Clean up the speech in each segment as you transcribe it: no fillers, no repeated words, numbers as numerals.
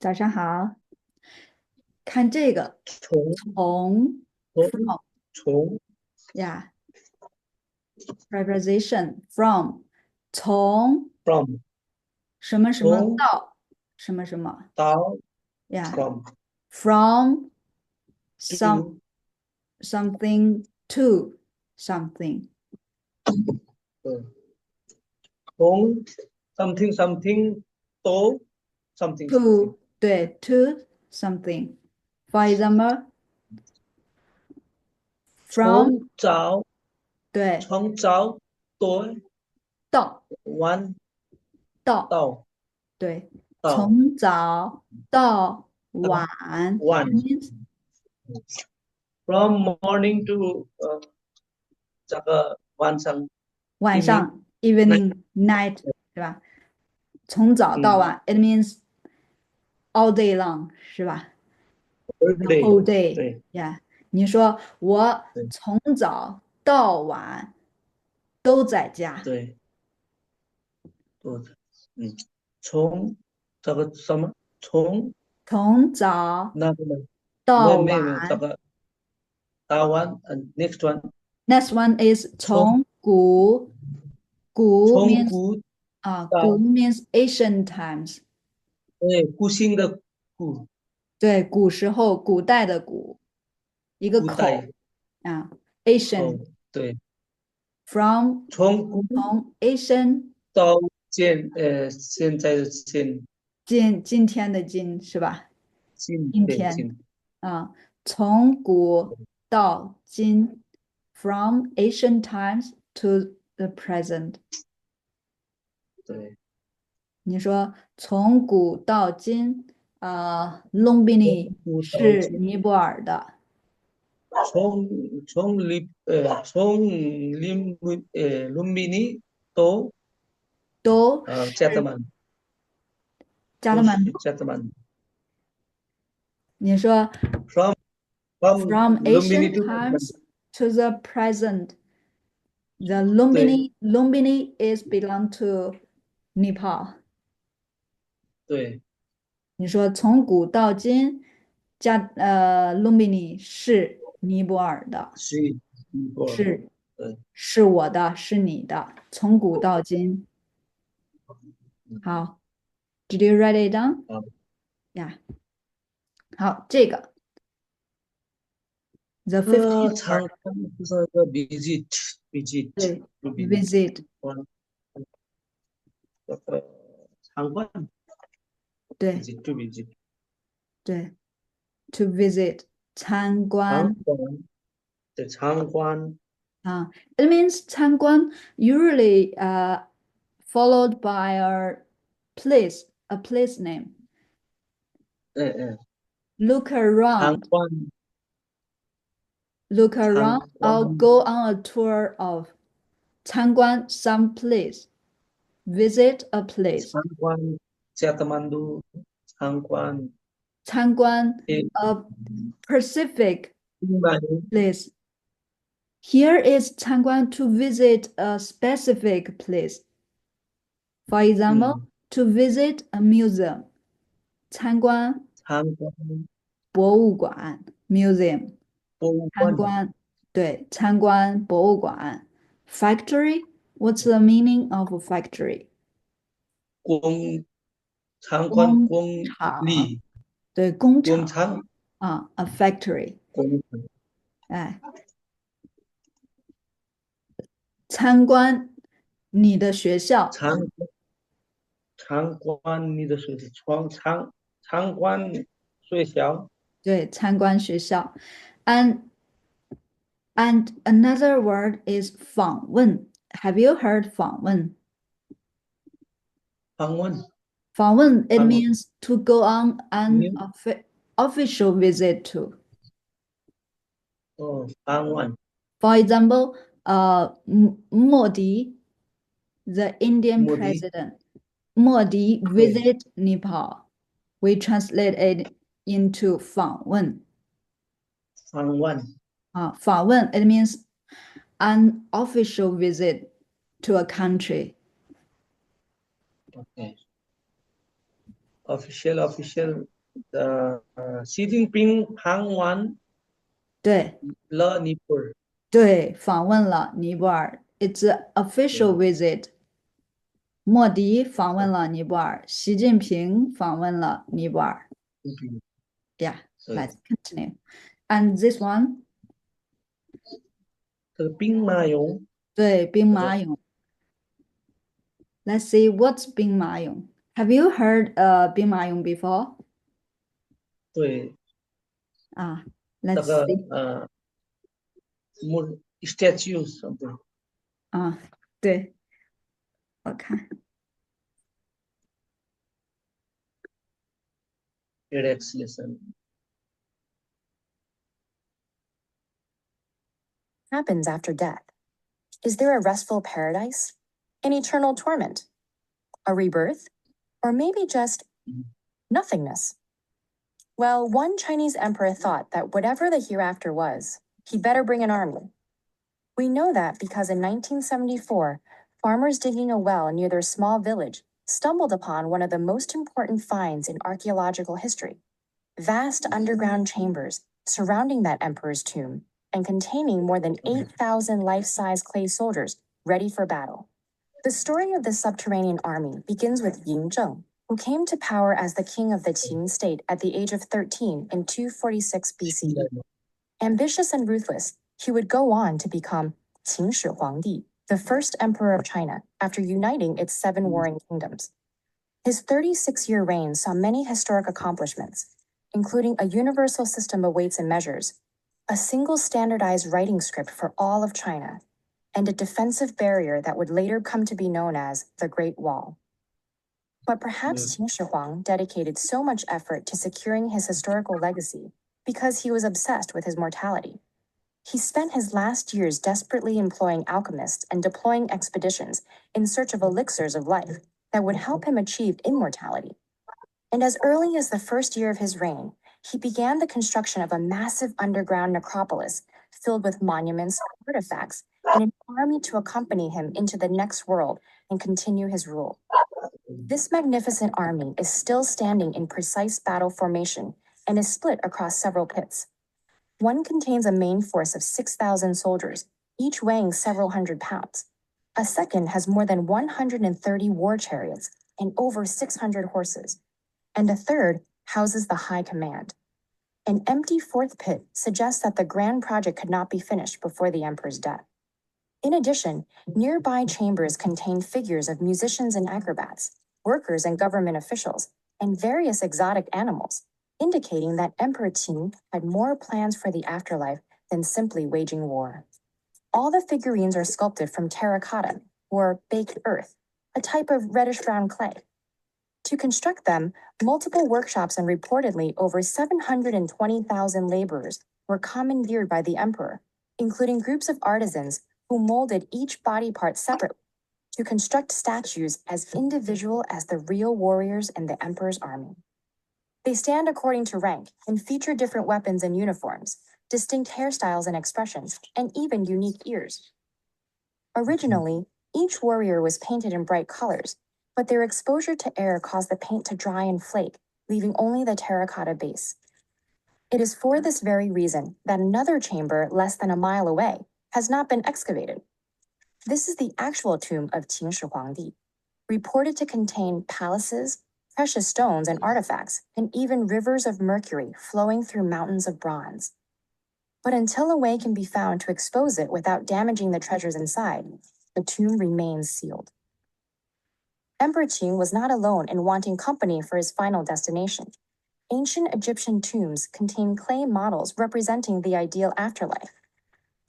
早上好，看这个从从 从 from 从 呀 preposition from 从 from 什么什么从到什么什么到 呀 from from some to something to something 从 something something 到 something something to 对 to something for example from 从早对从早到到晚到到对到从早到晚 晚 it means from morning to 这个晚上 晚 evening 上 night evening night 是吧？从早到晚，it means all day long 是吧？The birthday whole day，对呀、你说我对从早到晚都在家，对对从这个什么从从早那个到没有这晚。个大晚next one Next one is 从从古，古 从 means 古古 到 means ancient times，古新的古对，古时候，古代的古，一个口古代啊，Asian 口，对，from 从古从 Asian 到现在的今天的今是吧？今天今，啊，从古到今，from ancient times to the present。对，你说从古到今，Lumbini 从古到今，是尼泊尔的，从林明尼到都是加德满，都是加德满。加德满你说 ，from from Lumbini ancient to 加德满，times to the present。The 对 Lumbini is belong to Nepal。对，你说从古到今，Lumbini 是尼泊尔的，是尼泊尔，是对，是我的，是你的，从古到今。好，Did you write it down？好，呀、好，这个 the 15th 参 word，观就是个 visit 对 Lumbini，，visit，这个参观 对 visit to visit。对，to visit 参观场馆的参观，it means 参观 usually followed by a place name. 嗯，Look 参 around, 观 look 参 around, 观 or go on a tour of 参观 some place, visit a place, 参观加德满都，参观参观 诶，a Pacific 英曼 place. Here is 参观 to visit a specific place. For example, 嗯，to visit a museum. 参观参观博物馆 museum 博物馆，参观对参观博物馆 factory what's the meaning of a factory 工参观工工厂地对工厂工厂a factory 工厂哎参观你的学校参参观你的学校，参观学校，对参观学校 and another word is 访问 have you heard 访问访问访问 it 访问 means to go on an 你 official visit to. 访问 For example, Modi, the Indian 目的 president, Modi 对 visit Nepal. We translate it into 访问访问访问 it means an official visit to a country. OK official，习近平访问对了尼泊尔。对，访问了尼泊尔，it's an official 对 visit。莫迪访问了尼泊尔，习近平访问了尼泊尔。对 Yeah, 对，let's continue. And this one, 这个兵马俑，对，兵这个马俑。Let's see what's 兵马俑. Have you heard 兵马俑 before? 对啊那，let's 个 see. statues something 啊，对，我看。erection Happens after death? Is there a restful paradise? An eternal torment? A rebirth? Or maybe just nothingness? Well, one Chinese emperor thought that whatever the hereafter was, he'd better bring an army. We know that because in 1974, farmers digging a well near their small village stumbled upon one of the most important finds in archaeological history: vast underground chambers surrounding that emperor's tomb and containing more than 8,000 life-size clay soldiers ready for battle. The story of the subterranean army begins with Ying Zheng, who came to power as the king of the Qin state at the age of 13 in 246 BCE. Ambitious and ruthless, he would go on to become Qin Shi Huangdi, the first emperor of China, after uniting its 7 warring kingdoms. His 36-year reign saw many historic accomplishments, including a universal system of weights and measures, a single standardized writing script for all of China, and a defensive barrier that would later come to be known as the Great Wall. But perhaps Qin Shi Huang dedicated so much effort to securing his historical legacy because he was obsessed with his mortality. He spent his last years desperately employing alchemists and deploying expeditions in search of elixirs of life that would help him achieve immortality. And as early as the first year of his reign, he began the construction of a massive underground necropolis filled with monuments, artifacts, and an army to accompany him into the next world and continue his rule. This magnificent army is still standing in precise battle formation and is split across several pits. One contains a main force of 6,000 soldiers, each weighing several hundred pounds. A second has more than 130 war chariots and over 600 horses. And a third houses the high command. An empty fourth pit suggests that the grand project could not be finished before the emperor's death. In addition, nearby chambers contain figures of musicians and acrobats, workers and government officials, and various exotic animals, indicating that Emperor Qin had more plans for the afterlife than simply waging war. All the figurines are sculpted from terracotta, or baked earth, a type of reddish-brown clay. To construct them, multiple workshops and reportedly over 720,000 laborers were commandeered by the emperor, including groups of artisans who molded each body part separately to construct statues as individual as the real warriors in the emperor's army. They stand according to rank and feature different weapons and uniforms, distinct hairstyles and expressions, and even unique ears. Originally, each warrior was painted in bright colors, but their exposure to air caused the paint to dry and flake, leaving only the terracotta base. It is for this very reason that another chamber less than a mile away has not been excavated. This is the actual tomb of Qin Shi Huangdi, reported to contain palaces, precious stones and artifacts, and even rivers of mercury flowing through mountains of bronze. But until a way can be found to expose it without damaging the treasures inside, the tomb remains sealed. Emperor Qin was not alone in wanting company for his final destination. Ancient Egyptian tombs contain clay models representing the ideal afterlife.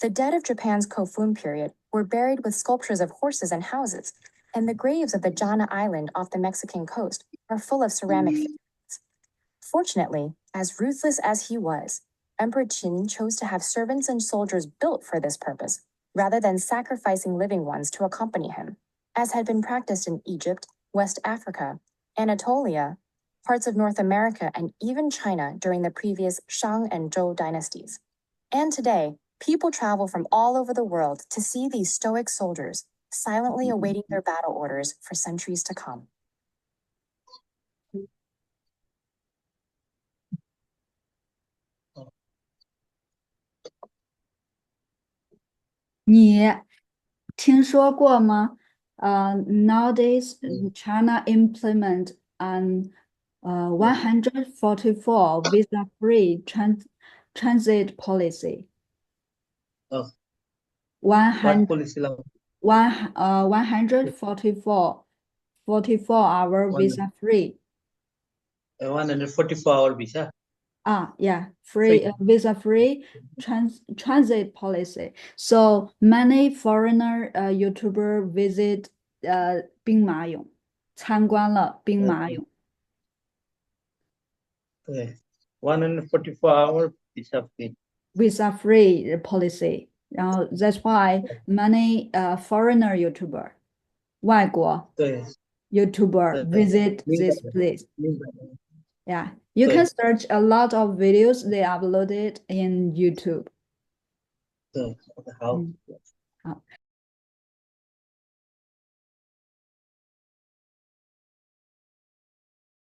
The dead of Japan's Kofun period were buried with sculptures of horses and houses, and the graves of the Jana Island off the Mexican coast are full of ceramic figurines. Fortunately, as ruthless as he was, Emperor Qin chose to have servants and soldiers built for this purpose, rather than sacrificing living ones to accompany him, as had been practiced in Egypt, West Africa, Anatolia, parts of North America, and even China during the previous Shang and Zhou dynasties. And today, people travel from all over the world to see these stoic soldiers, silently awaiting their battle orders for centuries to come. 你听说过吗？Nowadays, 嗯 China implement an 144 visa-free transit policy. what 100, policy lang? 144 44-hour One, visa-free. 144-hour visa. Yeah, Free. visa-free transit policy. So many foreigner YouTuber visit 兵马俑，参观了兵马俑 Okay. 144-hour visa free. visa-free policy. 然后 that's why many foreigner YouTuber 外国对 YouTuber 对，visit 明白 this 了，place. 明白了。Yeah, you can 对 search a lot of videos they uploaded in YouTube. 对，好的，好。嗯，好。